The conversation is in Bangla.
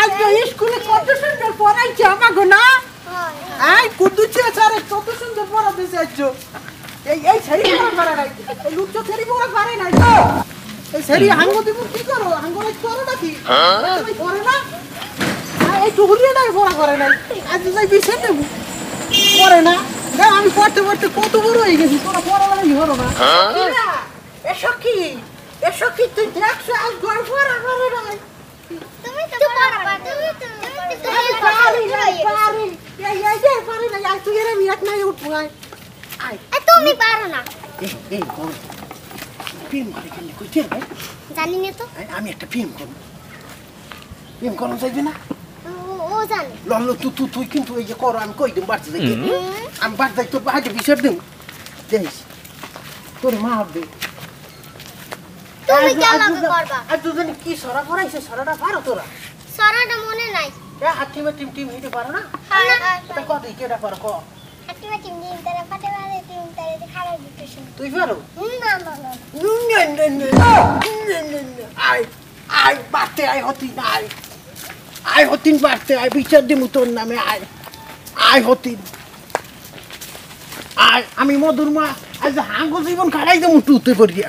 আজ স্কুলে কত সুন্দর পড়াইছে আমাগো না আই কুদুছে স্যার কত সুন্দর পড়াতেছে আজ এই ছেড়ি পড়া নাই এই লুচ্চো ছেড়ি পড়া নাই এই ছেড়ি হাঙ্গো দিব কি করো হাঙ্গো করো নাকি তুমি করে না এই টুকুরিয়া নাই পড়া করে নাই আজ যাই বিছে দেব করে না না আমি পড়তে পড়তে কত বড় হয়ে গেছি তোরা পড়া লাগি হলো না এসো কি তুই দেখছো আজ ঘর পড়া করে নাই তুমি তো পারবা তুমি পারি না আজ তুই এর মিয়াত নাই উঠবো আই তুমি পারো না এই কোন ফিল্ম করে কেন কইছে জানি না তো আমি একটা ফিল্ম করব যাইবি না ও জানে লল্লো তুই কিন্তু এই যে করো আমি কই দিম বাড়তে যাই আমি বাড়তে যাই তোর বাড়িতে বিচার দিম দেখিস তোর মা হবে তুমি কেমন করবা আর দুজনে কি সরা পড়াইছে সরাটা পারো তোরা সরাটা মনে নাই এ হাতিমে টিম হিটে পারো না হ্যাঁ এটা কত কেডা পারো ক হাতিমে টিম তারে পাটে বারে টিম তারে খারাপ দিতেছ তুই পারো না আই বাড়তে আই হতিন বাড়তে আই বিচার দিমু তোর নামে আই হতিন আমি মধুর মা আজ হাঙ্গো জীবন খাড়াই দেবো টুতে পড়িয়া